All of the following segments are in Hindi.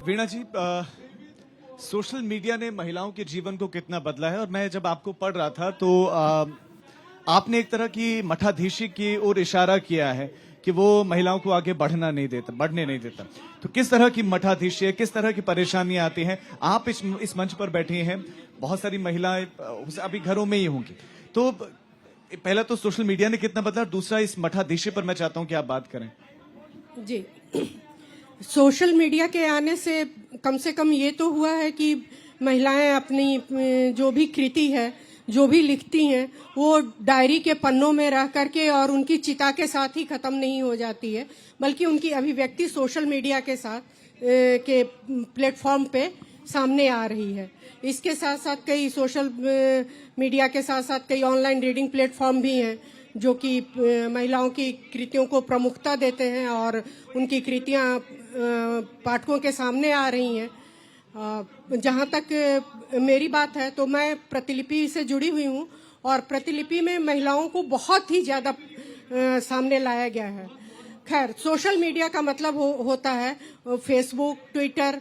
वीणा जी, सोशल मीडिया ने महिलाओं के जीवन को कितना बदला है। और मैं जब आपको पढ़ रहा था तो आपने एक तरह की मठाधीशी की ओर इशारा किया है कि वो महिलाओं को आगे बढ़ने नहीं देता। तो किस तरह की मठाधीशी है, किस तरह की परेशानियां आती हैं? आप इस मंच पर बैठी हैं, बहुत सारी महिलाएं अभी घरों में ही होंगी। तो पहला तो सोशल मीडिया ने कितना बदला, दूसरा इस मठाधीशी पर मैं चाहता हूं कि आप बात करें। जी, सोशल मीडिया के आने से कम ये तो हुआ है कि महिलाएं अपनी जो भी कृति है, जो भी लिखती हैं, वो डायरी के पन्नों में रह करके और उनकी चिता के साथ ही खत्म नहीं हो जाती है, बल्कि उनकी अभिव्यक्ति सोशल मीडिया के साथ के प्लेटफॉर्म पे सामने आ रही है। इसके साथ साथ कई सोशल मीडिया के साथ साथ कई ऑनलाइन रीडिंग प्लेटफॉर्म भी हैं जो कि महिलाओं की कृतियों को प्रमुखता देते हैं और उनकी कृतियां पाठकों के सामने आ रही हैं। जहां तक मेरी बात है तो मैं प्रतिलिपि से जुड़ी हुई हूं और प्रतिलिपि में महिलाओं को बहुत ही ज्यादा सामने लाया गया है। खैर, सोशल मीडिया का मतलब होता है फेसबुक, ट्विटर,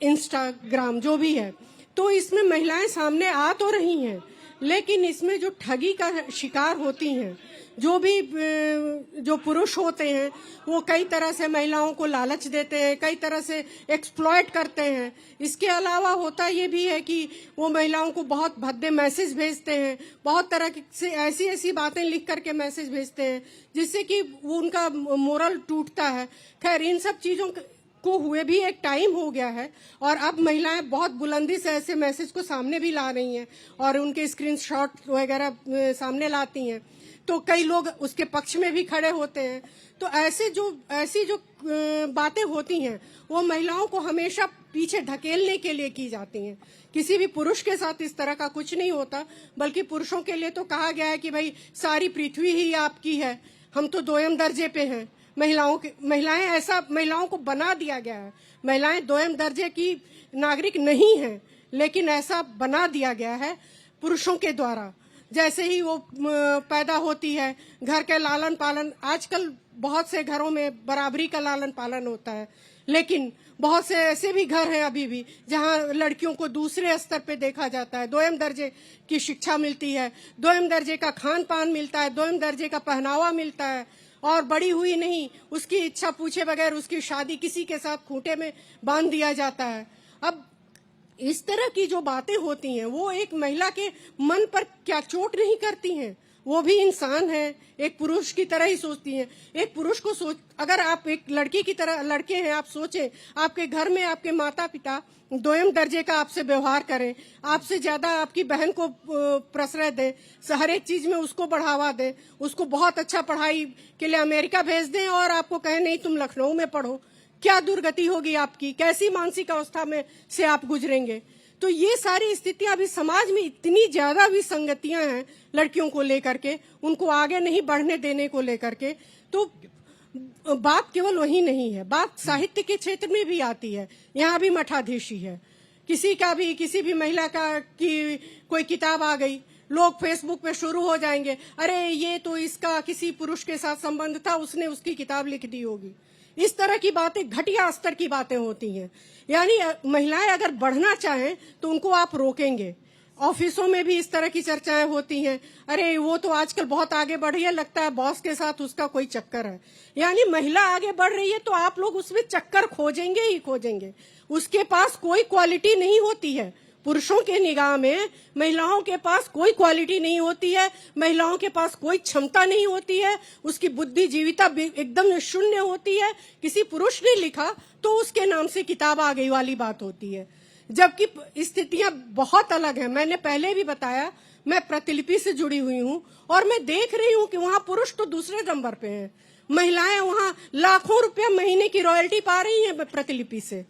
इंस्टाग्राम, जो भी है। तो इसमें महिलाएं सामने आ तो रही हैं, लेकिन इसमें जो ठगी का शिकार होती हैं, जो पुरुष होते हैं, वो कई तरह से महिलाओं को लालच देते हैं, कई तरह से एक्सप्लॉयट करते हैं। इसके अलावा होता ये भी है कि वो महिलाओं को बहुत भद्दे मैसेज भेजते हैं, बहुत तरह से ऐसी बातें लिख करके मैसेज भेजते हैं जिससे कि वो उनका मोरल टूटता है। खैर, इन सब चीजों को हुए भी एक टाइम हो गया है और अब महिलाएं बहुत बुलंदी से ऐसे मैसेज को सामने भी ला रही हैं और उनके स्क्रीनशॉट वगैरह सामने लाती हैं। तो कई लोग उसके पक्ष में भी खड़े होते हैं। तो ऐसी जो बातें होती हैं वो महिलाओं को हमेशा पीछे ढकेलने के लिए की जाती हैं। किसी भी पुरुष के साथ इस तरह का कुछ नहीं होता, बल्कि पुरुषों के लिए तो कहा गया है कि भाई सारी पृथ्वी ही आपकी है, हम तो दोयम दर्जे पे हैं। महिलाओं को बना दिया गया है। महिलाएं दोयम दर्जे की नागरिक नहीं हैं, लेकिन ऐसा बना दिया गया है पुरुषों के द्वारा। जैसे ही वो पैदा होती है, घर के लालन पालन, आजकल बहुत से घरों में बराबरी का लालन पालन होता है, लेकिन बहुत से ऐसे भी घर हैं अभी भी जहां लड़कियों को दूसरे स्तर पे देखा जाता है। दोयम दर्जे की शिक्षा मिलती है, दोयम दर्जे का खान पान मिलता है, दोयम दर्जे का पहनावा मिलता है, और बड़ी हुई नहीं, उसकी इच्छा पूछे बगैर उसकी शादी किसी के साथ खूंटे में बांध दिया जाता है। अब इस तरह की जो बातें होती हैं वो एक महिला के मन पर क्या चोट नहीं करती हैं? वो भी इंसान है, एक पुरुष की तरह ही सोचती हैं। एक पुरुष को अगर आप एक लड़की की तरह लड़के हैं, आप सोचें आपके घर में आपके माता पिता दोयम दर्जे का आपसे व्यवहार करें, आपसे ज्यादा आपकी बहन को प्रश्रय दें, हर एक चीज में उसको बढ़ावा दें, उसको बहुत अच्छा पढ़ाई के लिए अमेरिका भेज दें और आपको कहें नहीं तुम लखनऊ में पढ़ो, क्या दुर्गति होगी आपकी? कैसी मानसिक अवस्था में से आप गुजरेंगे? तो ये सारी स्थितियां अभी समाज में इतनी ज्यादा विसंगतियां हैं लड़कियों को लेकर के, उनको आगे नहीं बढ़ने देने को लेकर के। तो बात केवल वही नहीं है, बात साहित्य के क्षेत्र में भी आती है। यहाँ भी मठाधीशी है। किसी भी महिला की कोई किताब आ गई, लोग फेसबुक पे शुरू हो जाएंगे, अरे ये तो इसका किसी पुरुष के साथ संबंध था, उसने उसकी किताब लिख दी होगी। इस तरह की बातें घटिया स्तर की बातें होती हैं। यानी महिलाएं अगर बढ़ना चाहें तो उनको आप रोकेंगे। ऑफिसों में भी इस तरह की चर्चाएं होती हैं, अरे वो तो आजकल बहुत आगे बढ़ रही है, लगता है बॉस के साथ उसका कोई चक्कर है। यानी महिला आगे बढ़ रही है तो आप लोग उसमें चक्कर खोजेंगे ही खोजेंगे। उसके पास कोई क्वालिटी नहीं होती है। पुरुषों के निगाह में महिलाओं के पास कोई क्वालिटी नहीं होती है, महिलाओं के पास कोई क्षमता नहीं होती है, उसकी बुद्धिजीविता एकदम शून्य होती है। किसी पुरुष ने लिखा तो उसके नाम से किताब आ गई वाली बात होती है, जबकि स्थितियां बहुत अलग हैं। मैंने पहले भी बताया, मैं प्रतिलिपि से जुड़ी हुई हूं और मैं देख रही हूं कि वहां पुरुष तो दूसरे नंबर पे हैं, महिलाएं वहां लाखों रुपया महीने की रॉयल्टी पा रही हैं प्रतिलिपि से।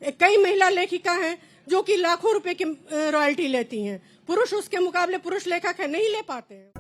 कई महिला लेखिका हैं जो कि लाखों रुपए की रॉयल्टी लेती हैं, पुरुष उसके मुकाबले पुरुष लेखक है नहीं ले पाते हैं।